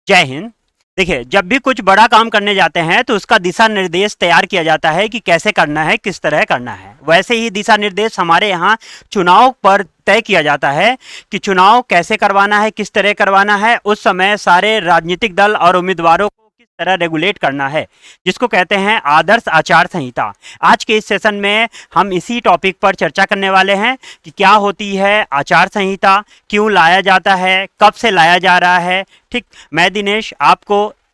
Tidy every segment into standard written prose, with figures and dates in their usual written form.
जय हिंद। देखिए, जब भी कुछ बड़ा काम करने जाते हैं तो उसका दिशा निर्देश तैयार किया जाता है कि कैसे करना है, किस तरह करना है। वैसे ही दिशा निर्देश हमारे यहाँ चुनाव पर तय किया जाता है कि चुनाव कैसे करवाना है, किस तरह करवाना है। उस समय सारे राजनीतिक दल और उम्मीदवारों को किस तरह रेगुलेट करना है, जिसको कहते हैं आदर्श आचार संहिता। आज के इस सेशन में हम इसी टॉपिक पर चर्चा करने वाले हैं कि क्या होती है आचार संहिता, क्यों लाया जाता है, कब से लाया जा रहा है। ठीक, मैं दिनेश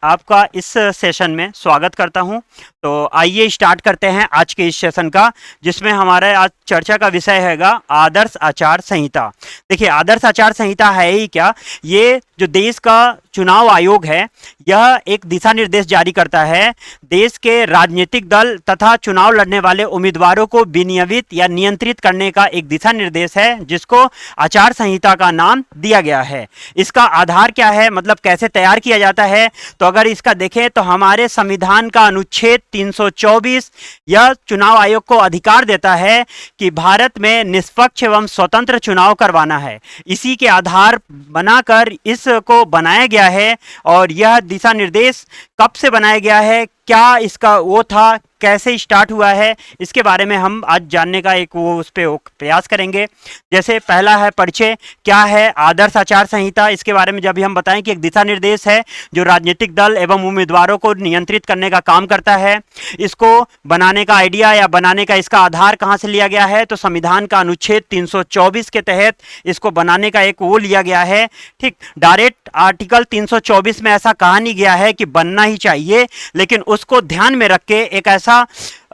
आपका इस सेशन में स्वागत करता हूं। तो आइए स्टार्ट करते हैं आज के इस सेशन का, जिसमें हमारे आज चर्चा का विषय हैगा आदर्श आचार संहिता। देखिए, आदर्श आचार संहिता है ही क्या, ये जो देश का चुनाव आयोग है, यह एक दिशा निर्देश जारी करता है। देश के राजनीतिक दल तथा चुनाव लड़ने वाले उम्मीदवारों को विनियमित या नियंत्रित करने का एक दिशा निर्देश है, जिसको आचार संहिता का नाम दिया गया है। इसका आधार क्या है, मतलब कैसे तैयार किया जाता है, तो अगर इसका देखें तो हमारे संविधान का अनुच्छेद 324 यह चुनाव आयोग को अधिकार देता है कि भारत में निष्पक्ष एवं स्वतंत्र चुनाव करवाना है। इसी के आधार बनाकर इसको बनाया गया है। और यह दिशा निर्देश कब से बनाया गया है, क्या इसका वो था, कैसे स्टार्ट हुआ है, इसके बारे में हम आज जानने का एक उस पर प्रयास करेंगे। जैसे पहला है परिचय, क्या है आदर्श आचार संहिता। इसके बारे में जब भी हम बताएं कि एक दिशा निर्देश है जो राजनीतिक दल एवं उम्मीदवारों को नियंत्रित करने का काम करता है। इसको बनाने का आइडिया या बनाने का इसका आधार कहाँ से लिया गया है, तो संविधान का अनुच्छेद 324 के तहत इसको बनाने का एक वो लिया गया है। ठीक, डायरेक्ट आर्टिकल 324 में ऐसा कहा नहीं गया है कि बनना ही चाहिए, लेकिन उसको ध्यान में रख के एक ऐसा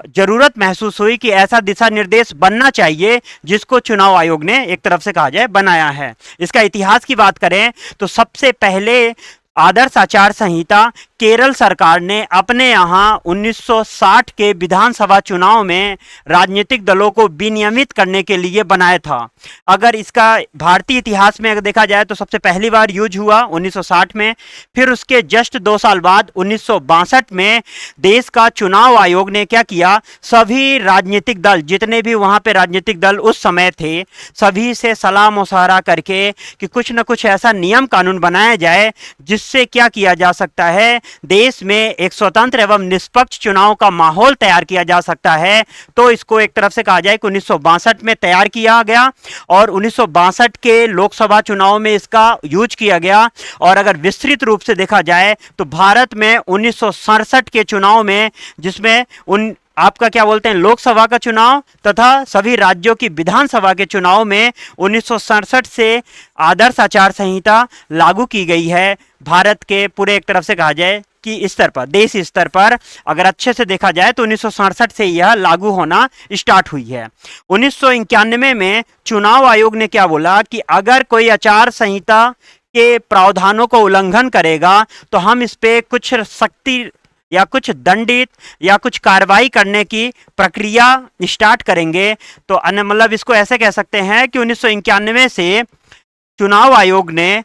जरूरत महसूस हुई कि ऐसा दिशा निर्देश बनना चाहिए जिसको चुनाव आयोग ने एक तरफ से कहा जाए बनाया है। इसका इतिहास की बात करें तो सबसे पहले आदर्श आचार संहिता केरल सरकार ने अपने यहाँ 1960 के विधानसभा चुनाव में राजनीतिक दलों को विनियमित करने के लिए बनाया था। अगर इसका भारतीय इतिहास में अगर देखा जाए तो सबसे पहली बार यूज हुआ 1960 में। फिर उसके जस्ट 2 साल बाद 1962 में देश का चुनाव आयोग ने क्या किया, सभी राजनीतिक दल, जितने भी वहाँ पे राजनीतिक दल उस समय थे, सभी से सलाह मशवरा करके कि कुछ न कुछ ऐसा नियम कानून बनाया जाए जिससे क्या किया जा सकता है, देश में एक स्वतंत्र एवं निष्पक्ष चुनाव का माहौल तैयार किया जा सकता है। तो इसको एक तरफ से कहा जाए कि 1962 में तैयार किया गया और 1962 के लोकसभा चुनाव में इसका यूज किया गया। और अगर विस्तृत रूप से देखा जाए तो भारत में 1967 के चुनाव में, जिसमें आपका क्या बोलते हैं लोकसभा का चुनाव तथा सभी राज्यों की विधानसभा के चुनाव में 1967 से आदर्श आचार संहिता लागू की गई है। भारत के पूरे एक तरफ से कहा जाए कि स्तर पर, देश स्तर पर अगर अच्छे से देखा जाए तो 1967 से यह लागू होना स्टार्ट हुई है। 1991 में चुनाव आयोग ने क्या बोला कि अगर कोई आचार संहिता के प्रावधानों को उल्लंघन करेगा तो हम इस पे कुछ सख्ती या कुछ दंडित या कुछ कार्रवाई करने की प्रक्रिया स्टार्ट करेंगे। तो मतलब इसको ऐसे कह सकते हैं कि 1991 से चुनाव आयोग ने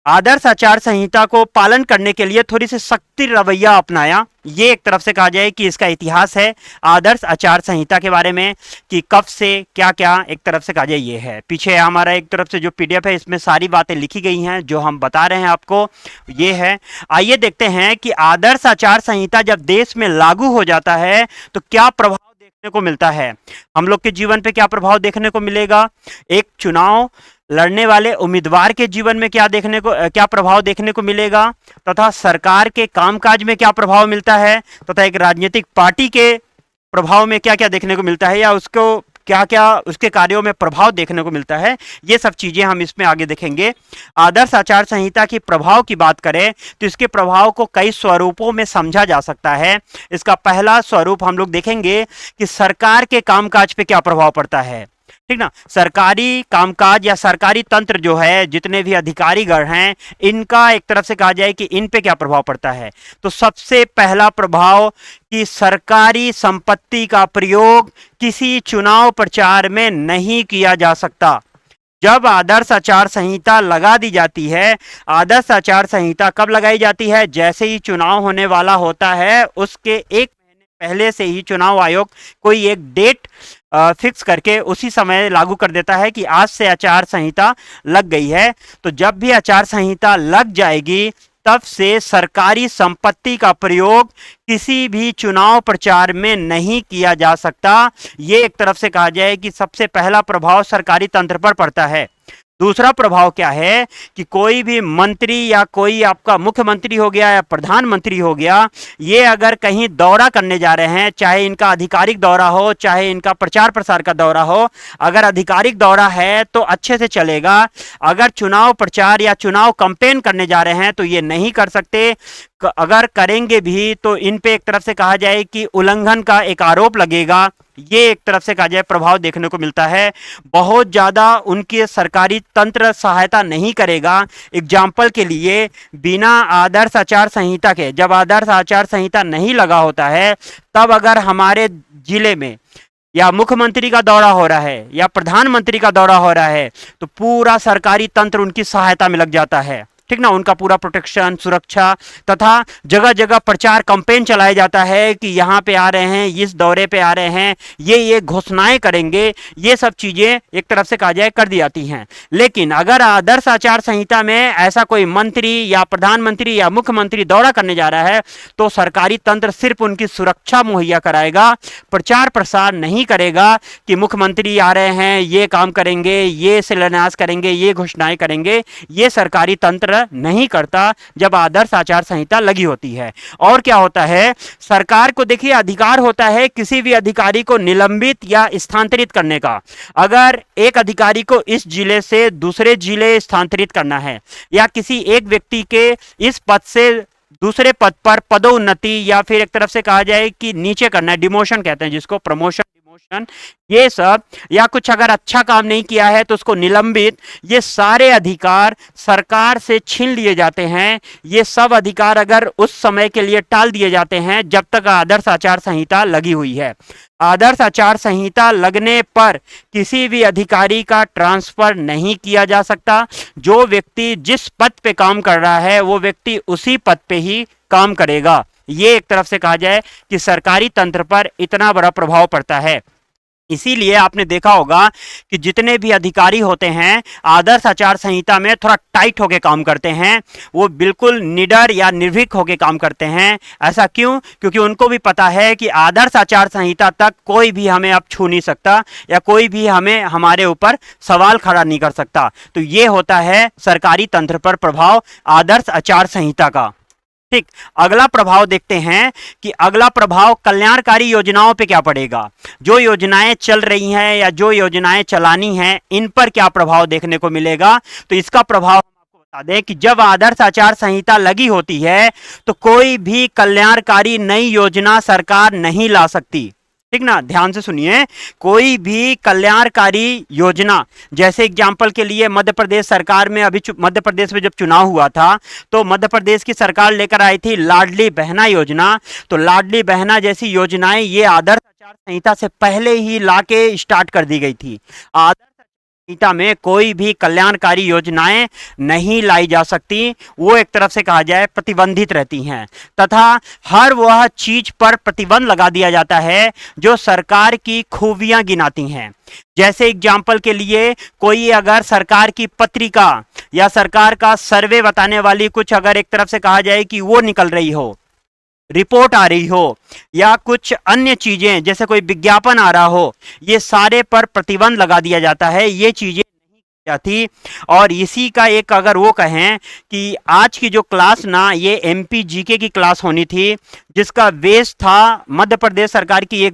आदर्श आचार संहिता को पालन करने के लिए थोड़ी सी सख्ती रवैया अपनाया। ये एक तरफ से कहा जाए कि इसका इतिहास है आदर्श आचार संहिता के बारे में कि कब से क्या क्या एक तरफ से कहा जाए ये है। पीछे हमारा एक तरफ से जो पीडीएफ है इसमें सारी बातें लिखी गई हैं जो हम बता रहे हैं आपको, ये है। आइए देखते हैं कि आदर्श आचार संहिता जब देश में लागू हो जाता है तो क्या प्रभाव देखने को मिलता है, हम लोग के जीवन पे क्या प्रभाव देखने को मिलेगा, एक चुनाव लड़ने वाले उम्मीदवार के जीवन में क्या प्रभाव देखने को मिलेगा, तथा सरकार के कामकाज में क्या प्रभाव मिलता है, तथा एक राजनीतिक पार्टी के प्रभाव में क्या क्या देखने को मिलता है या उसको क्या क्या उसके कार्यों में प्रभाव देखने को मिलता है। ये सब चीजें हम इसमें आगे देखेंगे। आदर्श आचार संहिता के प्रभाव की बात करें तो इसके प्रभाव को कई स्वरूपों में समझा जा सकता है। इसका पहला स्वरूप हम लोग देखेंगे कि सरकार के कामकाज पे क्या प्रभाव पड़ता है। ठीक ना, सरकारी कामकाज या सरकारी तंत्र जो है, जितने भी अधिकारीगण हैं, इनका एक तरफ से कहा जाए कि इन पे क्या प्रभाव पड़ता है। तो सबसे पहला प्रभाव कि सरकारी संपत्ति का प्रयोग किसी चुनाव प्रचार में नहीं किया जा सकता। जब आदर्श आचार संहिता लगा दी जाती है, आदर्श आचार संहिता कब लगाई जाती है, जैसे ही चुनाव होने वाला होता है उसके 1 महीने पहले से ही चुनाव आयोग कोई एक डेट फिक्स करके उसी समय लागू कर देता है कि आज से आचार संहिता लग गई है। तो जब भी आचार संहिता लग जाएगी तब से सरकारी संपत्ति का प्रयोग किसी भी चुनाव प्रचार में नहीं किया जा सकता। ये एक तरफ से कहा जाए कि सबसे पहला प्रभाव सरकारी तंत्र पर पड़ता है। दूसरा प्रभाव क्या है कि कोई भी मंत्री या कोई आपका मुख्यमंत्री हो गया या प्रधानमंत्री हो गया, ये अगर कहीं दौरा करने जा रहे हैं, चाहे इनका आधिकारिक दौरा हो चाहे इनका प्रचार प्रसार का दौरा हो, अगर आधिकारिक दौरा है तो अच्छे से चलेगा। अगर चुनाव प्रचार या चुनाव कैंपेन करने जा रहे हैं तो ये नहीं कर सकते। अगर करेंगे भी तो इन पे एक तरफ से कहा जाए कि उल्लंघन का एक आरोप लगेगा। ये एक तरफ से कहा जाए प्रभाव देखने को मिलता है। बहुत ज़्यादा उनके सरकारी तंत्र सहायता नहीं करेगा। एग्जाम्पल के लिए बिना आदर्श आचार संहिता के, जब आदर्श आचार संहिता नहीं लगा होता है, तब अगर हमारे जिले में या मुख्यमंत्री का दौरा हो रहा है या प्रधानमंत्री का दौरा हो रहा है तो पूरा सरकारी तंत्र उनकी सहायता में लग जाता है। ठीक ना, उनका पूरा प्रोटेक्शन, सुरक्षा तथा जगह जगह प्रचार कैंपेन चलाया जाता है कि यहाँ पे आ रहे हैं, इस दौरे पे आ रहे हैं, ये घोषणाएं करेंगे। ये सब चीजें एक तरफ से कहा जाए कर दी जाती हैं। लेकिन अगर आदर्श आचार संहिता में ऐसा कोई मंत्री या प्रधानमंत्री या मुख्यमंत्री दौरा करने जा रहा है तो सरकारी तंत्र सिर्फ उनकी सुरक्षा मुहैया कराएगा, प्रचार प्रसार नहीं करेगा कि मुख्यमंत्री आ रहे हैं, ये काम करेंगे, ये शिलान्यास करेंगे, ये घोषणाएं करेंगे। ये सरकारी तंत्र नहीं करता जब आदर्श आचार संहिता लगी होती है। और क्या होता है, सरकार को देखिए अधिकार होता है किसी भी अधिकारी को निलंबित या स्थानांतरित करने का। अगर एक अधिकारी को इस जिले से दूसरे जिले स्थानांतरित करना है या किसी एक व्यक्ति के इस पद से दूसरे पद पर पदोन्नति या फिर एक तरफ से कहा जाए कि नीचे करना है, डिमोशन कहते हैं जिसको, प्रमोशन, डिमोशन, ये सब, या कुछ अगर अच्छा काम नहीं किया है तो उसको निलंबित, ये सारे अधिकार सरकार से छीन लिए जाते हैं। ये सब अधिकार अगर उस समय के लिए टाल दिए जाते हैं जब तक आदर्श आचार संहिता लगी हुई है। आदर्श आचार संहिता लगने पर किसी भी अधिकारी का ट्रांसफर नहीं किया जा सकता। जो व्यक्ति जिस पद पे काम कर रहा है वो व्यक्ति उसी पद पे ही काम करेगा। ये एक तरफ से कहा जाए कि सरकारी तंत्र पर इतना बड़ा प्रभाव पड़ता है। इसीलिए आपने देखा होगा कि जितने भी अधिकारी होते हैं आदर्श आचार संहिता में थोड़ा टाइट होके काम करते हैं, वो बिल्कुल निडर या निर्भीक होके काम करते हैं। ऐसा क्यों? क्योंकि उनको भी पता है कि आदर्श आचार संहिता तक कोई भी हमें अब छू नहीं सकता या कोई भी हमें हमारे ऊपर सवाल खड़ा नहीं कर सकता। तो ये होता है सरकारी तंत्र पर प्रभाव आदर्श आचार संहिता का। ठीक, अगला प्रभाव देखते हैं कि अगला प्रभाव कल्याणकारी योजनाओं पे क्या पड़ेगा। जो योजनाएं चल रही हैं या जो योजनाएं चलानी हैं इन पर क्या प्रभाव देखने को मिलेगा। तो इसका प्रभाव हम आपको बता दें कि जब आदर्श आचार संहिता लगी होती है तो कोई भी कल्याणकारी नई योजना सरकार नहीं ला सकती। ठीक ना, ध्यान से सुनिए, कोई भी कल्याणकारी योजना, जैसे एग्जाम्पल के लिए मध्य प्रदेश सरकार में, अभी मध्य प्रदेश में जब चुनाव हुआ था तो मध्य प्रदेश की सरकार लेकर आई थी लाडली बहना योजना। तो लाडली बहना जैसी योजनाएं ये आदर्श आचार संहिता से पहले ही लाके स्टार्ट कर दी गई थी। आदर्श संहिता में कोई भी कल्याणकारी योजनाएं नहीं लाई जा सकती, वो एक तरफ से कहा जाए प्रतिबंधित रहती हैं। तथा हर वह चीज पर प्रतिबंध लगा दिया जाता है जो सरकार की खूबियां गिनाती हैं। जैसे एग्जाम्पल के लिए कोई अगर सरकार की पत्रिका या सरकार का सर्वे बताने वाली कुछ अगर एक तरफ से कहा जाए कि वो निकल रही हो, रिपोर्ट आ रही हो या कुछ अन्य चीजें जैसे कोई विज्ञापन आ रहा हो, ये सारे पर प्रतिबंध लगा दिया जाता है। ये चीजें नहीं की जाती। और इसी का एक अगर वो कहें कि आज की जो क्लास ना, ये एमपी जीके की क्लास होनी थी जिसका बेस था मध्य प्रदेश सरकार की एक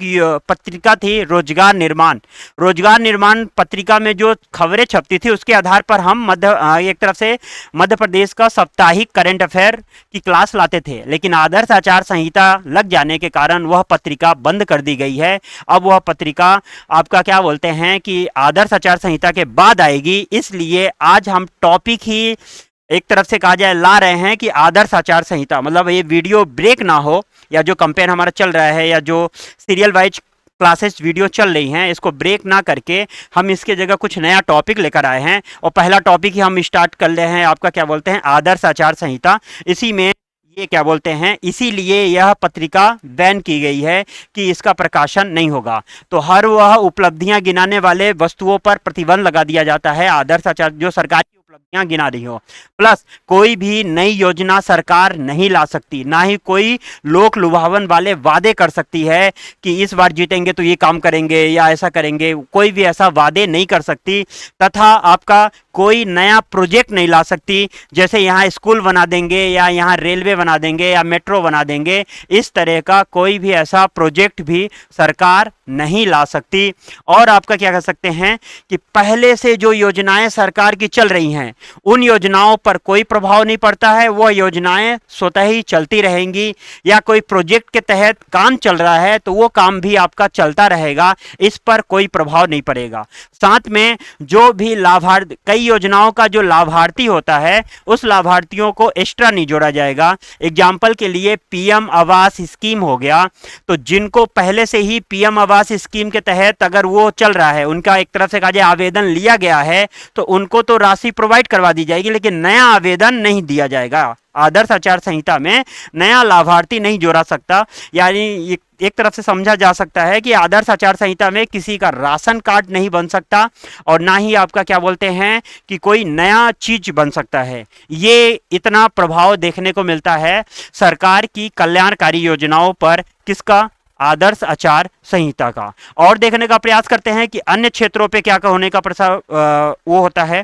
पत्रिका थी रोजगार निर्माण। रोजगार निर्माण पत्रिका में जो खबरें छपती थी उसके आधार पर हम एक तरफ से मध्य प्रदेश का साप्ताहिक करंट अफेयर की क्लास लाते थे। लेकिन आदर्श आचार संहिता लग जाने के कारण वह पत्रिका बंद कर दी गई है। अब वह पत्रिका आपका क्या बोलते हैं कि आदर्श आचार संहिता के बाद आएगी। इसलिए आज हम टॉपिक ही एक तरफ से कहा जाए ला रहे हैं कि आदर्श आचार संहिता, मतलब ये वीडियो ब्रेक ना हो, या जो कैंपेन हमारा चल रहा है या जो सीरियल वाइज क्लासेस वीडियो चल रही हैं इसको ब्रेक ना करके हम इसके जगह कुछ नया टॉपिक लेकर आए हैं। और पहला टॉपिक ही हम स्टार्ट कर रहे हैं आपका क्या बोलते हैं आदर्श आचार संहिता। इसी में ये क्या बोलते हैं, इसीलिए यह पत्रिका बैन की गई है कि इसका प्रकाशन नहीं होगा। तो हर वह उपलब्धियां गिनाने वाले वस्तुओं पर प्रतिबंध लगा दिया जाता है। आदर्श आचार जो सरकारी उपलब्धियां गिना रही हो। प्लस कोई भी नई योजना सरकार नहीं ला सकती, ना ही कोई लोक लुभावन वाले वादे कर सकती है कि इस बार जीतेंगे तो ये काम करेंगे या ऐसा करेंगे, कोई भी ऐसा वादे नहीं कर सकती। तथा आपका कोई नया प्रोजेक्ट नहीं ला सकती, जैसे यहाँ स्कूल बना देंगे या यहाँ रेलवे बना देंगे या मेट्रो बना देंगे, इस तरह का कोई भी ऐसा प्रोजेक्ट भी सरकार नहीं ला सकती। और आपका क्या कह सकते हैं कि पहले से जो योजनाएं सरकार की चल रही हैं उन योजनाओं पर कोई प्रभाव नहीं पड़ता है, वह योजनाएं स्वतः ही चलती रहेंगी। या कोई प्रोजेक्ट के तहत काम चल रहा है तो वो काम भी आपका चलता रहेगा, इस पर कोई प्रभाव नहीं पड़ेगा। साथ में जो भी लाभार्थी, कई योजनाओं का जो लाभार्थी होता है उस लाभार्थियों को एक्स्ट्रा नहीं जोड़ा जाएगा। एग्जाम्पल के लिए पीएम आवास स्कीम हो गया, तो जिनको पहले से ही पीएम आवास स्कीम के तहत अगर वो चल रहा है, उनका एक तरफ से कहा जाए आवेदन लिया गया है, तो उनको तो राशि प्रोवाइड करवा दी जाएगी, लेकिन नया आवेदन नहीं दिया जाएगा। आदर्श आचार संहिता में नया लाभार्थी नहीं जोड़ा सकता। यानी एक तरफ से समझा जा सकता है कि आदर्श आचार संहिता में किसी का राशन कार्ड नहीं बन सकता और ना ही आपका क्या बोलते हैं कि कोई नया चीज बन सकता है। ये इतना प्रभाव देखने को मिलता है सरकार की कल्याणकारी योजनाओं पर, किसका? आदर्श आचार संहिता का। और देखने का प्रयास करते हैं कि अन्य क्षेत्रों पे क्या होने का वो होता है।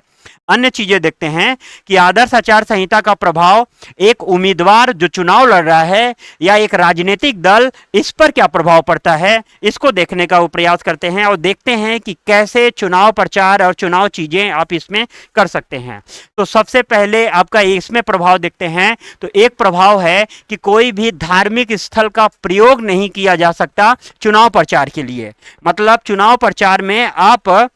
अन्य चीजें देखते हैं कि आदर्श आचार संहिता का प्रभाव एक उम्मीदवार जो चुनाव लड़ रहा है या एक राजनीतिक दल, इस पर क्या प्रभाव पड़ता है, इसको देखने का प्रयास करते हैं और देखते हैं कि कैसे चुनाव प्रचार और चुनाव चीजें आप इसमें कर सकते हैं। तो सबसे पहले आपका इसमें प्रभाव देखते हैं। तो एक प्रभाव है कि कोई भी धार्मिक स्थल का प्रयोग नहीं किया जा सकता चुनाव प्रचार के लिए। मतलब चुनाव प्रचार में आप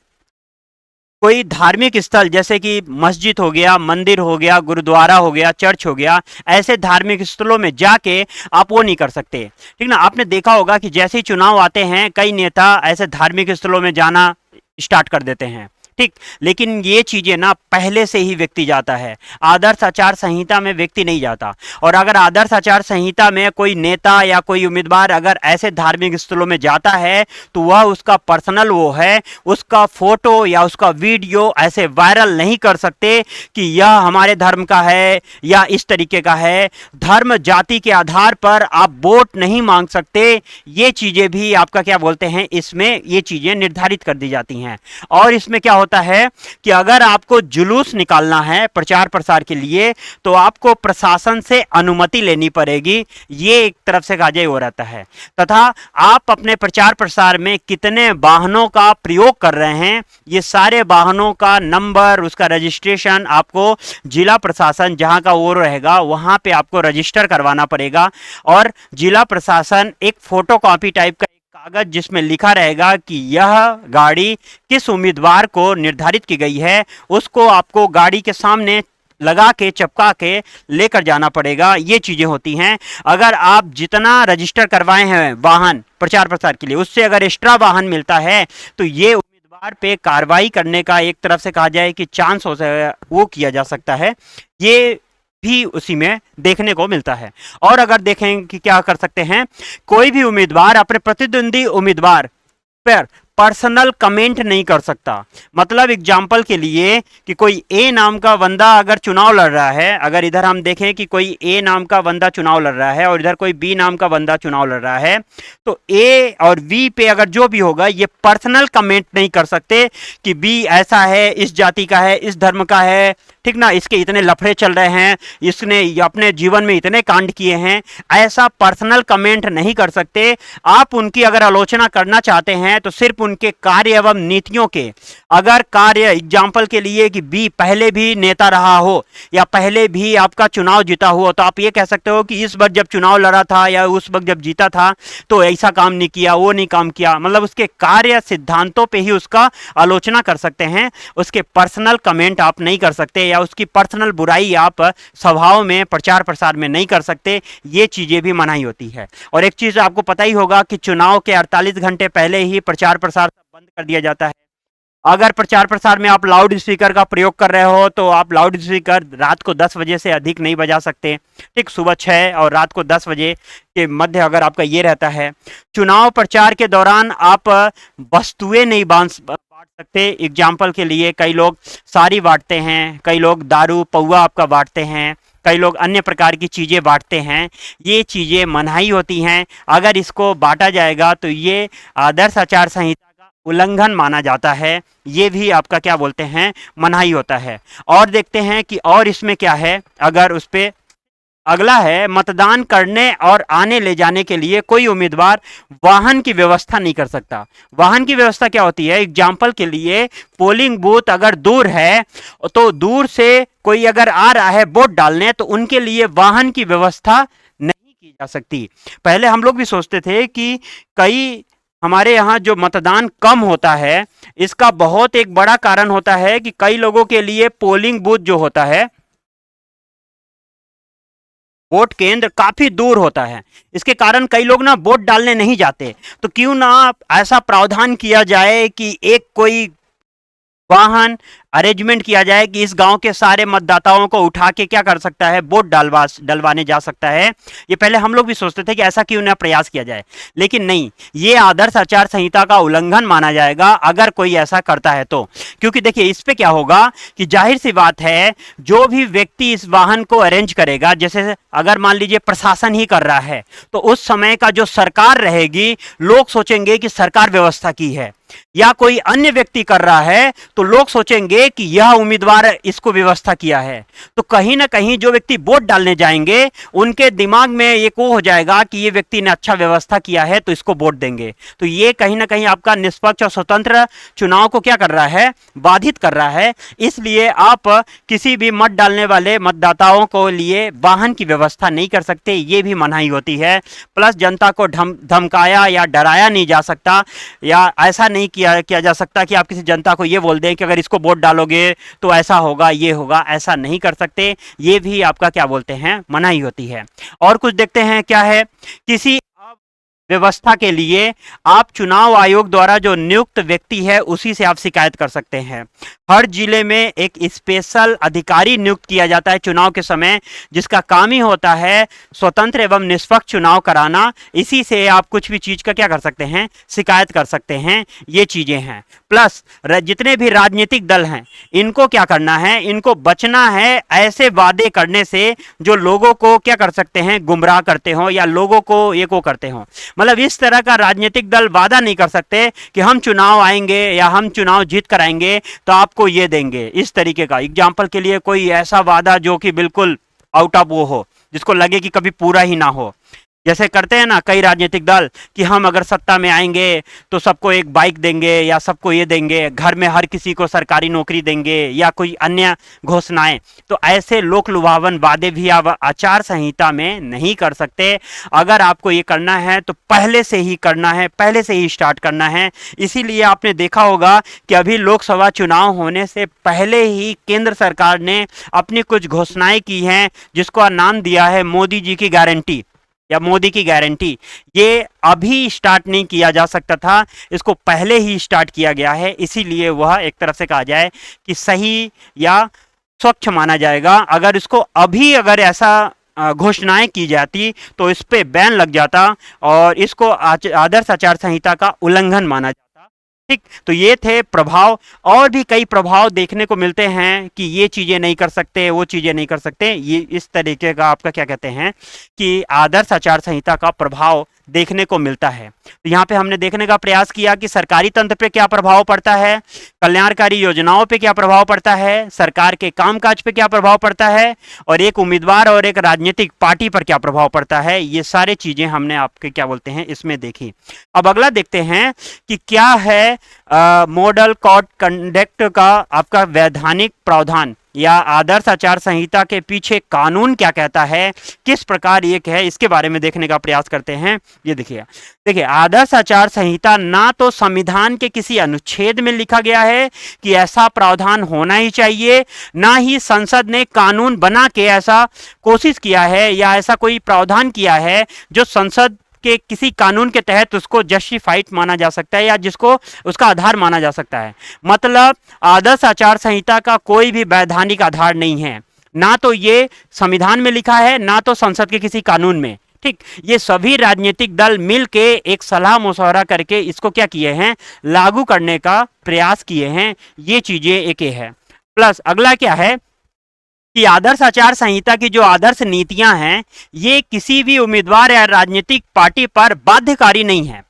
कोई धार्मिक स्थल जैसे कि मस्जिद हो गया, मंदिर हो गया, गुरुद्वारा हो गया, चर्च हो गया, ऐसे धार्मिक स्थलों में जाके आप वो नहीं कर सकते। ठीक ना? आपने देखा होगा कि जैसे ही चुनाव आते हैं कई नेता ऐसे धार्मिक स्थलों में जाना स्टार्ट कर देते हैं। ठीक, लेकिन ये चीजें ना पहले से ही व्यक्ति जाता है, आदर्श आचार संहिता में व्यक्ति नहीं जाता। और अगर आदर्श आचार संहिता में कोई नेता या कोई उम्मीदवार अगर ऐसे धार्मिक स्थलों में जाता है तो वह उसका पर्सनल वो है, उसका फोटो या उसका वीडियो ऐसे वायरल नहीं कर सकते कि यह हमारे धर्म का है या इस तरीके का है। धर्म जाति के आधार पर आप वोट नहीं मांग सकते। ये चीजें भी आपका क्या बोलते हैं, इसमें ये चीजें निर्धारित कर दी जाती हैं। और इसमें क्या होता है कि अगर आपको जुलूस निकालना है प्रचार प्रसार के लिए तो आपको प्रशासन से अनुमति लेनी पड़ेगी। ये एक तरफ से कहा जाए वो रहता है। तथा आप अपने प्रचार प्रसार में कितने वाहनों का प्रयोग कर रहे हैं, ये सारे वाहनों का नंबर, उसका रजिस्ट्रेशन आपको जिला प्रशासन जहां का वो रहेगा वहां पे आपको रजिस्टर करवाना पड़ेगा। और जिला प्रशासन एक फोटोकॉपी टाइप का कागज जिसमें लिखा रहेगा कि यह गाड़ी किस उम्मीदवार को निर्धारित की गई है, उसको आपको गाड़ी के सामने लगा के चिपका के लेकर जाना पड़ेगा। ये चीजें होती हैं। अगर आप जितना रजिस्टर करवाए हैं वाहन प्रचार प्रसार के लिए, उससे अगर एक्स्ट्रा वाहन मिलता है तो ये उम्मीदवार पे कार्रवाई करने का एक तरफ से कहा जाए कि चांस हो वो किया जा सकता है। ये भी उसी में देखने को मिलता है। और अगर देखें कि क्या कर सकते हैं, कोई भी उम्मीदवार अपने प्रतिद्वंदी उम्मीदवार पर पर्सनल कमेंट नहीं कर सकता। मतलब एग्जाम्पल के लिए कि कोई ए नाम का बंदा अगर चुनाव लड़ रहा है, अगर इधर हम देखें कि कोई ए नाम का बंदा चुनाव लड़ रहा है और इधर कोई बी नाम का बंदा चुनाव लड़ रहा है, तो ए और बी पे अगर जो भी होगा ये पर्सनल कमेंट नहीं कर सकते कि बी ऐसा है, इस जाति का है, इस धर्म का है, ठीक ना, इसके इतने लफड़े चल रहे हैं, इसने अपने जीवन में इतने कांड किए हैं। ऐसा पर्सनल कमेंट नहीं कर सकते। आप उनकी अगर आलोचना करना चाहते हैं तो सिर्फ उनके कार्य एवं नीतियों के, अगर कार्य एग्जाम्पल के लिए कि बी पहले भी नेता रहा हो या पहले भी आपका चुनाव जीता हो, तो आप ये कह सकते हो कि इस बार जब चुनाव लड़ा था या उस वक्त जब जीता था तो ऐसा काम नहीं किया, वो नहीं काम किया। मतलब उसके कार्य सिद्धांतों पे ही उसका आलोचना कर सकते हैं, उसके पर्सनल कमेंट आप नहीं कर सकते या उसकी पर्सनल बुराई आप सभाओं में प्रचार प्रसार में नहीं कर सकते। ये चीजें भी मनाही होती है। और एक चीज आपको पता ही होगा कि चुनाव के 48 घंटे पहले ही प्रचार प्रसार बंद कर दिया जाता है। अगर प्रचार प्रसार में आप लाउड स्पीकर का प्रयोग कर रहे हो तो आप लाउड स्पीकर रात को 10 बजे से अधिक नहीं बजा सकते। ठीक, सुबह 6 और रात को 10 बजे के मध्य अगर आपका ये रहता है। चुनाव प्रचार के दौरान आप वस्तुएं नहीं बांट सकते। एग्जाम्पल के लिए कई लोग साड़ी बांटते हैं, कई लोग दारू पौवा आपका बांटते हैं, कई लोग अन्य प्रकार की चीज़ें बांटते हैं। ये चीज़ें मनाही होती हैं। अगर इसको बांटा जाएगा तो ये आदर्श आचार संहिता का उल्लंघन माना जाता है। ये भी आपका क्या बोलते हैं, मनाही होता है। और देखते हैं कि और इसमें क्या है। अगर उस पे अगला है, मतदान करने और आने ले जाने के लिए कोई उम्मीदवार वाहन की व्यवस्था नहीं कर सकता। वाहन की व्यवस्था क्या होती है? एग्जाम्पल के लिए पोलिंग बूथ अगर दूर है तो दूर से कोई अगर आ रहा है वोट डालने, तो उनके लिए वाहन की व्यवस्था नहीं की जा सकती। पहले हम लोग भी सोचते थे कि कई हमारे यहाँ जो मतदान कम होता है, इसका बहुत एक बड़ा कारण होता है कि कई लोगों के लिए पोलिंग बूथ जो होता है, वोट केंद्र काफी दूर होता है। इसके कारण कई लोग ना वोट डालने नहीं जाते। तो क्यों ना ऐसा प्रावधान किया जाए कि एक कोई वाहन अरेंजमेंट किया जाए कि इस गांव के सारे मतदाताओं को उठा के क्या कर सकता है, वोट डलवाने जा सकता है। ये पहले हम लोग भी सोचते थे कि ऐसा क्यों ना प्रयास किया जाए, लेकिन नहीं, ये आदर्श आचार संहिता का उल्लंघन माना जाएगा अगर कोई ऐसा करता है तो। क्योंकि देखिए इस पे क्या होगा कि जाहिर सी बात है, जो भी व्यक्ति इस वाहन को अरेंज करेगा, जैसे अगर मान लीजिए प्रशासन ही कर रहा है, तो उस समय का जो सरकार रहेगी, लोग सोचेंगे कि सरकार व्यवस्था की है। या कोई अन्य व्यक्ति कर रहा है तो लोग सोचेंगे कि यह उम्मीदवार इसको व्यवस्था किया है। तो कहीं ना कहीं जो व्यक्ति वोट डालने जाएंगे, उनके दिमाग में एक वो हो जाएगा कि ये व्यक्ति ने अच्छा व्यवस्था किया है तो इसको वोट देंगे। तो ये कहीं ना कहीं आपका निष्पक्ष और स्वतंत्र चुनाव को क्या कर रहा है, बाधित कर रहा है। इसलिए आप किसी भी मत डालने वाले मतदाताओं को लिए वाहन की व्यवस्था नहीं कर सकते, ये भी मनाही होती है। प्लस जनता को धमकाया या डराया नहीं जा सकता, या ऐसा नहीं किया जा सकता कि आप किसी जनता को ये बोल दें कि अगर इसको वोट डालोगे तो ऐसा होगा, ये होगा, ऐसा नहीं कर सकते। ये भी आपका क्या बोलते हैं, मनाही होती है। और कुछ देखते हैं क्या है। किसी व्यवस्था के लिए आप चुनाव आयोग द्वारा जो नियुक्त व्यक्ति है उसी से आप शिकायत कर सकते हैं। हर जिले में एक स्पेशल अधिकारी नियुक्त किया जाता है चुनाव के समय, जिसका काम ही होता है स्वतंत्र एवं निष्पक्ष चुनाव कराना। इसी से आप कुछ भी चीज का क्या कर सकते हैं, शिकायत कर सकते हैं। ये चीजें हैं। प्लस जितने भी राजनीतिक दल हैं, इनको क्या करना है, इनको बचना है ऐसे वादे करने से जो लोगों को क्या कर सकते हैं, गुमराह करते हो या लोगों को ये को करते हो। मतलब इस तरह का राजनीतिक दल वादा नहीं कर सकते कि हम चुनाव आएंगे या हम चुनाव जीत कर आएंगे तो आपको ये देंगे, इस तरीके का। एग्जाम्पल के लिए कोई ऐसा वादा जो कि बिल्कुल आउट ऑफ वो हो, जिसको लगे कि कभी पूरा ही ना हो। जैसे करते हैं ना कई राजनीतिक दल कि हम अगर सत्ता में आएंगे तो सबको एक बाइक देंगे या सबको ये देंगे, घर में हर किसी को सरकारी नौकरी देंगे या कोई अन्य घोषणाएं। तो ऐसे लोक लुभावन वादे भी आप आचार संहिता में नहीं कर सकते। अगर आपको ये करना है तो पहले से ही करना है, पहले से ही स्टार्ट करना है। इसीलिए आपने देखा होगा कि अभी लोकसभा चुनाव होने से पहले ही केंद्र सरकार ने अपनी कुछ घोषणाएं की हैं, जिसको नाम दिया है मोदी जी की गारंटी या मोदी की गारंटी। ये अभी स्टार्ट नहीं किया जा सकता था, इसको पहले ही स्टार्ट किया गया है। इसीलिए वह एक तरफ से कहा जाए कि सही या स्वच्छ माना जाएगा। अगर इसको अभी अगर ऐसा घोषणाएं की जाती तो इस पे बैन लग जाता और इसको आदर्श आचार संहिता का उल्लंघन माना जाता। ठीक, तो ये थे प्रभाव। और भी कई प्रभाव देखने को मिलते हैं कि ये चीजें नहीं कर सकते, वो चीजें नहीं कर सकते। ये इस तरीके का आपका क्या कहते हैं कि आदर्श आचार संहिता का प्रभाव देखने को मिलता है। तो यहाँ पे हमने देखने का प्रयास किया कि सरकारी तंत्र पे क्या प्रभाव पड़ता है, कल्याणकारी योजनाओं पे क्या प्रभाव पड़ता है, सरकार के कामकाज पे क्या प्रभाव पड़ता है, और एक उम्मीदवार और एक राजनीतिक पार्टी पर क्या प्रभाव पड़ता है। ये सारे चीजें हमने आपके क्या बोलते हैं इसमें देखी। अब अगला देखते हैं कि क्या है मॉडल कोड कंडक्ट का आपका वैधानिक प्रावधान या आदर्श आचार संहिता के पीछे कानून क्या कहता है, किस प्रकार ये है, इसके बारे में देखने का प्रयास करते हैं। ये देखिए आदर्श आचार संहिता ना तो संविधान के किसी अनुच्छेद में लिखा गया है कि ऐसा प्रावधान होना ही चाहिए, ना ही संसद ने कानून बना के ऐसा कोशिश किया है या ऐसा कोई प्रावधान किया है जो संसद के किसी कानून के तहत उसको जस्टिफाइड माना जा सकता है या जिसको उसका आधार माना जा सकता है। मतलब आदर्श आचार संहिता का कोई भी वैधानिक आधार नहीं है, ना तो ये संविधान में लिखा है ना तो संसद के किसी कानून में। ठीक, ये सभी राजनीतिक दल मिलके एक सलाह मशवरा करके इसको क्या किए हैं, लागू करने का प्रयास किए हैं। ये चीजें एक ये है। प्लस अगला क्या है कि आदर्श आचार संहिता की जो आदर्श नीतियां हैं, ये किसी भी उम्मीदवार या राजनीतिक पार्टी पर बाध्यकारी नहीं है।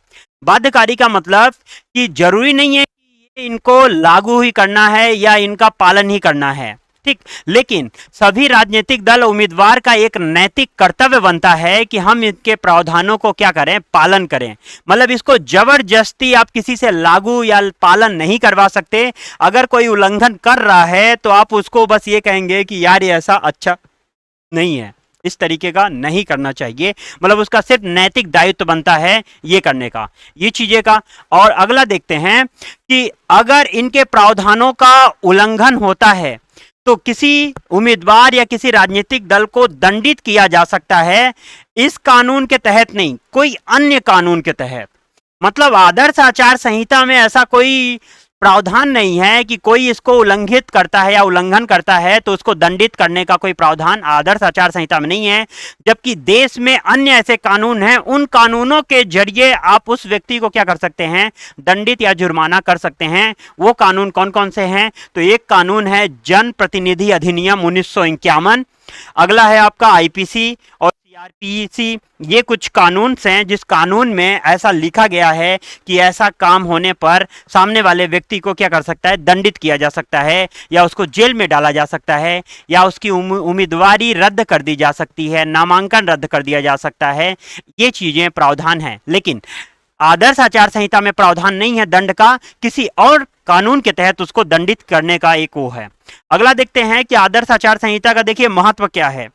बाध्यकारी का मतलब कि जरूरी नहीं है कि ये इनको लागू ही करना है या इनका पालन ही करना है। ठीक, लेकिन सभी राजनीतिक दल उम्मीदवार का एक नैतिक कर्तव्य बनता है कि हम इनके प्रावधानों को क्या करें, पालन करें। मतलब इसको जबरदस्ती आप किसी से लागू या पालन नहीं करवा सकते। अगर कोई उल्लंघन कर रहा है तो आप उसको बस ये कहेंगे कि यार ये ऐसा अच्छा नहीं है, इस तरीके का नहीं करना चाहिए। मतलब उसका सिर्फ नैतिक दायित्व बनता है ये करने का, ये चीजें का। और अगला देखते हैं कि अगर इनके प्रावधानों का उल्लंघन होता है तो किसी उम्मीदवार या किसी राजनीतिक दल को दंडित किया जा सकता है, इस कानून के तहत नहीं, कोई अन्य कानून के तहत। मतलब आदर्श आचार संहिता में ऐसा कोई प्रावधान नहीं है कि कोई इसको उल्लंघित करता है या उल्लंघन करता है तो उसको दंडित करने का कोई प्रावधान आदर्श आचार संहिता में नहीं है। जबकि देश में अन्य ऐसे कानून हैं, उन कानूनों के जरिए आप उस व्यक्ति को क्या कर सकते हैं, दंडित या जुर्माना कर सकते हैं। वो कानून कौन कौन से हैं? तो एक कानून है जन प्रतिनिधि अधिनियम 1951, अगला है आपका आईपीसी और सीआरपीसी। ये कुछ कानून हैं जिस कानून में ऐसा लिखा गया है कि ऐसा काम होने पर सामने वाले व्यक्ति को क्या कर सकता है, दंडित किया जा सकता है, या उसको जेल में डाला जा सकता है, या उसकी उम्मीदवारी रद्द कर दी जा सकती है, नामांकन रद्द कर दिया जा सकता है। ये चीजें प्रावधान हैं। लेकिन आदर्श आचार संहिता में प्रावधान नहीं है दंड का, किसी और कानून के तहत उसको दंडित करने का एक वो है। अगला देखते हैं कि आदर्श आचार संहिता का देखिए महत्व क्या है।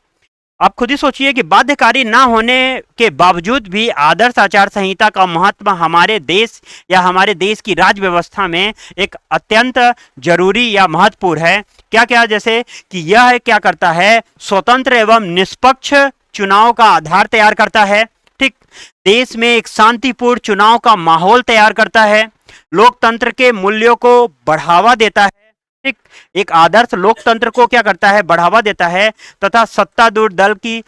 आप खुद ही सोचिए कि बाध्यकारी ना होने के बावजूद भी आदर्श आचार संहिता का महत्व हमारे देश या हमारे देश की राज्य व्यवस्था में एक अत्यंत जरूरी या महत्वपूर्ण है। क्या क्या? जैसे कि यह क्या करता है, स्वतंत्र एवं निष्पक्ष चुनाव का आधार तैयार करता है। ठीक, देश में एक शांतिपूर्ण चुनाव का माहौल तैयार करता है, लोकतंत्र के मूल्यों को बढ़ावा देता है। ठीक, एक आदर्श लोकतंत्र को क्या करता है, बढ़ावा देता है, तथा सत्तारूढ़ दल की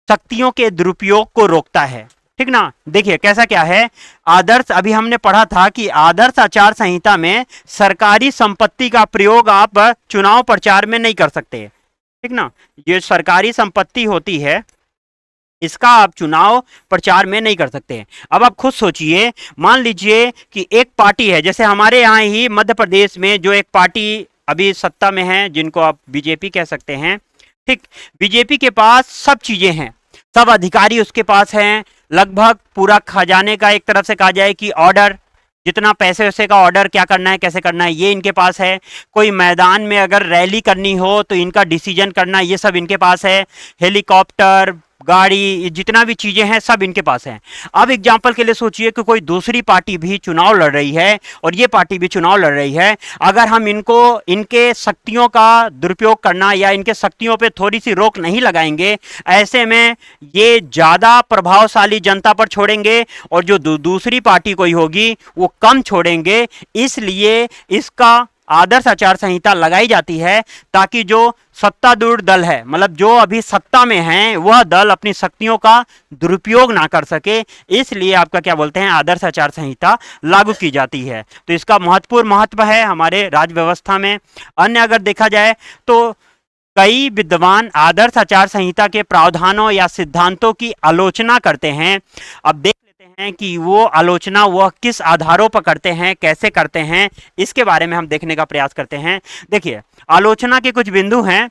शक्तियों के दुरुपयोग को रोकता है। ठीक ना, देखिए कैसा क्या है आदर्श, अभी हमने पढ़ा था कि आदर्श आचार संहिता में सरकारी संपत्ति का प्रयोग आप चुनाव प्रचार में नहीं कर सकते। ठीक ना, ये सरकारी संपत्ति होती है, इसका आप चुनाव प्रचार में नहीं कर सकते। अब आप खुद सोचिए, मान लीजिए कि एक पार्टी है, जैसे हमारे यहाँ ही मध्य प्रदेश में जो एक पार्टी अभी सत्ता में है, जिनको आप बीजेपी कह सकते हैं। ठीक, बीजेपी के पास सब चीजें हैं, सब अधिकारी उसके पास हैं, लगभग पूरा खजाने का एक तरफ से कहा जाए कि ऑर्डर, जितना पैसे वैसे का ऑर्डर क्या करना है कैसे करना है ये इनके पास है। कोई मैदान में अगर रैली करनी हो तो इनका डिसीजन करना ये सब इनके पास है। हेलीकॉप्टर, गाड़ी, जितना भी चीजें हैं सब इनके पास हैं। अब एग्जाम्पल के लिए सोचिए कि कोई दूसरी पार्टी भी चुनाव लड़ रही है और ये पार्टी भी चुनाव लड़ रही है। अगर हम इनको इनके शक्तियों का दुरुपयोग करना या इनके शक्तियों पे थोड़ी सी रोक नहीं लगाएंगे, ऐसे में ये ज्यादा प्रभावशाली जनता पर छोड़ेंगे और जो दूसरी पार्टी कोई होगी वो कम छोड़ेंगे। इसलिए इसका आदर्श आचार संहिता लगाई जाती है ताकि जो सत्तारूढ़ दल है, मतलब जो अभी सत्ता में हैं, वह दल अपनी शक्तियों का दुरुपयोग ना कर सके। इसलिए आपका क्या बोलते हैं, आदर्श आचार संहिता लागू की जाती है। तो इसका महत्वपूर्ण महत्व है हमारे राज्य व्यवस्था में। अन्य अगर देखा जाए तो कई विद्वान आदर्श आचार संहिता के प्रावधानों या सिद्धांतों की आलोचना करते हैं। अब देख लेते हैं कि वो आलोचना वह किस आधारों पर करते हैं, कैसे करते हैं, इसके बारे में हम देखने का प्रयास करते हैं। देखिए, आलोचना के कुछ बिंदु हैं।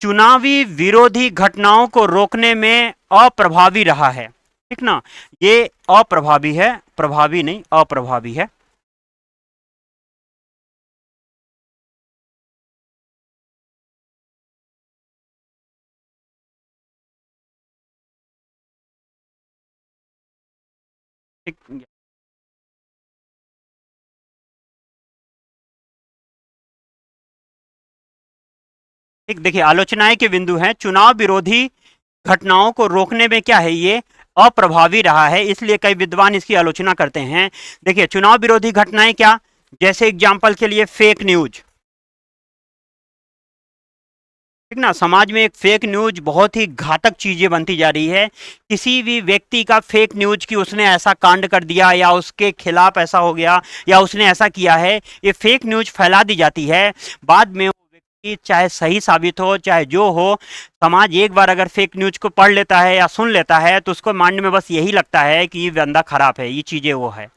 चुनावी विरोधी घटनाओं को रोकने में अप्रभावी रहा है। ठीक ना, ये अप्रभावी है, प्रभावी नहीं, अप्रभावी है। ठीक, ठीक, देखिए आलोचनाएं के बिंदु हैं। चुनाव विरोधी घटनाओं को रोकने में क्या है, ये अप्रभावी रहा है, इसलिए कई विद्वान इसकी आलोचना करते हैं। देखिए, चुनाव विरोधी घटनाएं क्या, जैसे एग्जांपल के लिए फेक न्यूज, ठीक ना। समाज में एक फेक न्यूज बहुत ही घातक चीजें बनती जा रही है। किसी भी व्यक्ति का फेक न्यूज कि उसने ऐसा कांड कर दिया या उसके खिलाफ ऐसा हो गया या उसने ऐसा किया है, ये फेक न्यूज फैला दी जाती है। बाद में वो व्यक्ति चाहे सही साबित हो चाहे जो हो, समाज एक बार अगर फेक न्यूज को पढ़ लेता है या सुन लेता है तो उसको मानने में बस यही लगता है कि ये बंदा खराब है, ये चीजें वो है।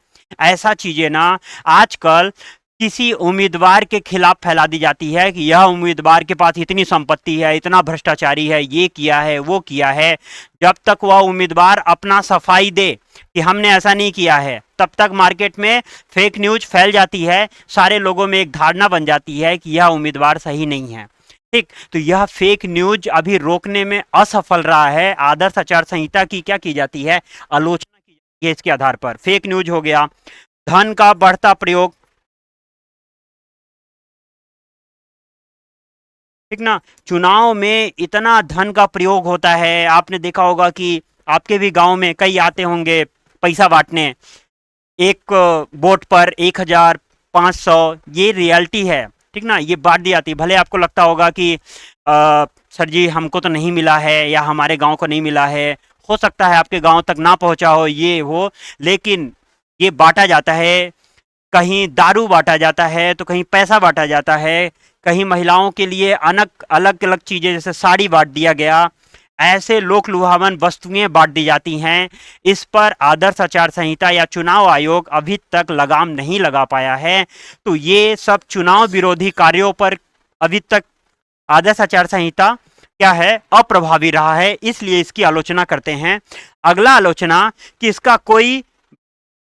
ऐसा चीजें ना आजकल किसी उम्मीदवार के खिलाफ फैला दी जाती है कि यह उम्मीदवार के पास इतनी संपत्ति है, इतना भ्रष्टाचारी है, ये किया है, वो किया है। जब तक वह उम्मीदवार अपना सफाई दे कि हमने ऐसा नहीं किया है, तब तक मार्केट में फेक न्यूज फैल जाती है। सारे लोगों में एक धारणा बन जाती है कि यह उम्मीदवार सही नहीं है। ठीक, तो यह फेक न्यूज अभी रोकने में असफल रहा है। आदर्श आचार संहिता की क्या की जाती है, आलोचना की जाती है इसके आधार पर। फेक न्यूज हो गया, धन का बढ़ता प्रयोग, ठीक ना। चुनाव में इतना धन का प्रयोग होता है, आपने देखा होगा कि आपके भी गांव में कई आते होंगे पैसा बांटने। एक वोट पर 1,000, 500, ये रियलिटी है। ठीक ना, ये बांट दी जाती है। भले आपको लगता होगा कि सर जी हमको तो नहीं मिला है या हमारे गांव को नहीं मिला है, हो सकता है आपके गांव तक ना पहुंचा हो, ये हो, लेकिन ये बांटा जाता है। कहीं दारू बांटा जाता है तो कहीं पैसा बांटा जाता है, कहीं महिलाओं के लिए अलग अलग अलग चीजें जैसे साड़ी बांट दिया गया। ऐसे लोक लुभावन वस्तुएं बांट दी जाती हैं। इस पर आदर्श आचार संहिता या चुनाव आयोग अभी तक लगाम नहीं लगा पाया है। तो ये सब चुनाव विरोधी कार्यों पर अभी तक आदर्श आचार संहिता क्या है, अप्रभावी रहा है, इसलिए इसकी आलोचना करते हैं। अगला आलोचना कि इसका कोई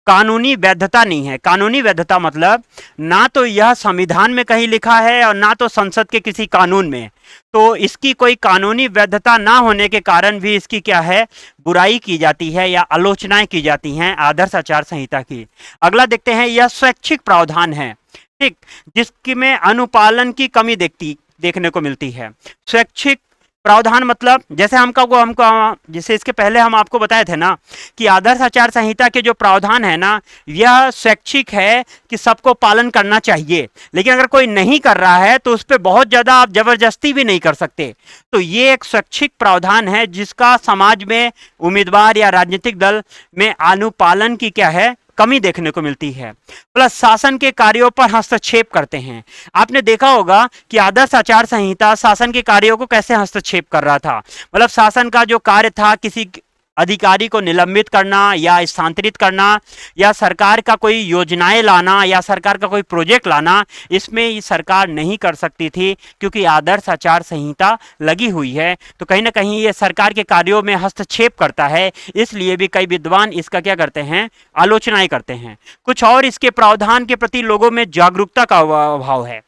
कानूनी वैधता नहीं है। कानूनी वैधता मतलब ना तो यह संविधान में कहीं लिखा है और ना तो संसद के किसी कानून में। तो इसकी कोई कानूनी वैधता ना होने के कारण भी इसकी क्या है, बुराई की जाती है या आलोचनाएं की जाती हैं आदर्श आचार संहिता की। अगला देखते हैं, यह स्वैच्छिक प्रावधान है। ठीक, जिसकी में अनुपालन की कमी देखने को मिलती है। स्वैच्छिक प्रावधान मतलब जैसे हमको जैसे इसके पहले हम आपको बताए थे ना कि आदर्श आचार संहिता के जो प्रावधान है ना, यह स्वैच्छिक है कि सबको पालन करना चाहिए, लेकिन अगर कोई नहीं कर रहा है तो उस पर बहुत ज्यादा आप जबरदस्ती भी नहीं कर सकते। तो ये एक स्वैच्छिक प्रावधान है जिसका समाज में उम्मीदवार या राजनीतिक दल में अनुपालन की क्या है, कमी देखने को मिलती है। प्लस शासन के कार्यों पर हस्तक्षेप करते हैं। आपने देखा होगा कि आदर्श आचार संहिता शासन के कार्यों को कैसे हस्तक्षेप कर रहा था। मतलब शासन का जो कार्य था, किसी अधिकारी को निलंबित करना या स्थानांतरित करना या सरकार का कोई योजनाएं लाना या सरकार का कोई प्रोजेक्ट लाना, इसमें ये सरकार नहीं कर सकती थी क्योंकि आदर्श आचार संहिता लगी हुई है। तो कहीं ना कहीं ये सरकार के कार्यों में हस्तक्षेप करता है, इसलिए भी कई विद्वान इसका क्या करते हैं, आलोचनाएं करते हैं। कुछ और इसके प्रावधान के प्रति लोगों में जागरूकता का अभाव है।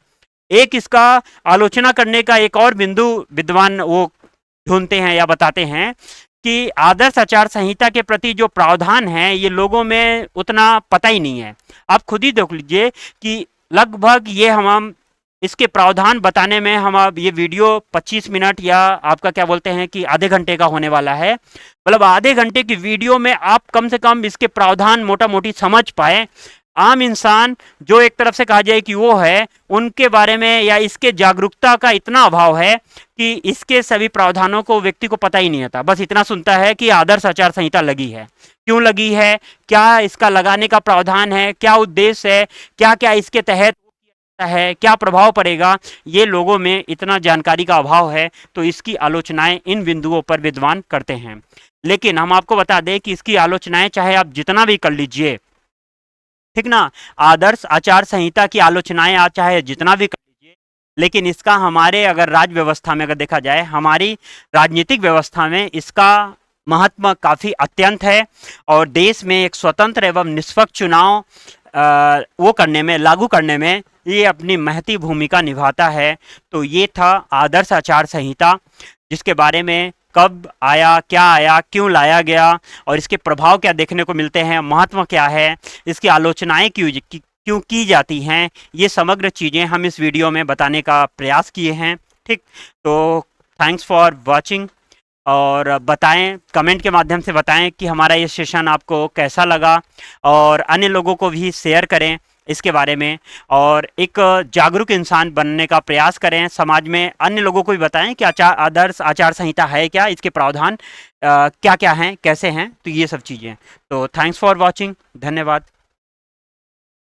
एक इसका आलोचना करने का एक और बिंदु विद्वान वो ढूंढते हैं या बताते हैं कि आदर्श आचार संहिता के प्रति जो प्रावधान है ये लोगों में उतना पता ही नहीं है। आप खुद ही देख लीजिए कि लगभग ये हम इसके प्रावधान बताने में हम अब ये वीडियो 25 मिनट या आपका क्या बोलते हैं कि आधे घंटे का होने वाला है। मतलब आधे घंटे की वीडियो में आप कम से कम इसके प्रावधान मोटा मोटी समझ पाए। आम इंसान जो एक तरफ से कहा जाए कि वो है, उनके बारे में या इसके जागरूकता का इतना अभाव है कि इसके सभी प्रावधानों को व्यक्ति को पता ही नहीं आता। बस इतना सुनता है कि आदर्श आचार संहिता लगी है, क्यों लगी है, क्या इसका लगाने का प्रावधान है, क्या उद्देश्य है, क्या क्या इसके तहत है, क्या प्रभाव पड़ेगा, ये लोगों में इतना जानकारी का अभाव है। तो इसकी आलोचनाएं इन बिंदुओं पर विद्वान करते हैं। लेकिन हम आपको बता दें कि इसकी आलोचनाएं चाहे आप जितना भी कर लीजिए, ठीक ना, आदर्श आचार संहिता की आलोचनाएं आप चाहे जितना भी कर लीजिए, लेकिन इसका हमारे अगर राज्य व्यवस्था में अगर देखा जाए, हमारी राजनीतिक व्यवस्था में इसका महत्व काफी अत्यंत है। और देश में एक स्वतंत्र एवं निष्पक्ष चुनाव वो करने में, लागू करने में ये अपनी महती भूमिका निभाता है। तो ये था आदर्श आचार संहिता, जिसके बारे में कब आया, क्यों लाया गया और इसके प्रभाव क्या देखने को मिलते हैं, महत्व क्या है, इसकी आलोचनाएं क्यों की जाती हैं, ये समग्र चीज़ें हम इस वीडियो में बताने का प्रयास किए हैं। ठीक, तो थैंक्स फॉर वॉचिंग। और बताएं, कमेंट के माध्यम से बताएं कि हमारा ये सेशन आपको कैसा लगा और अन्य लोगों को भी शेयर करें इसके बारे में, और एक जागरूक इंसान बनने का प्रयास करें। समाज में अन्य लोगों को भी बताएं कि आदर्श आचार संहिता है क्या, इसके प्रावधान क्या क्या हैं, कैसे हैं, तो ये सब चीज़ें। तो थैंक्स फॉर वॉचिंग, धन्यवाद।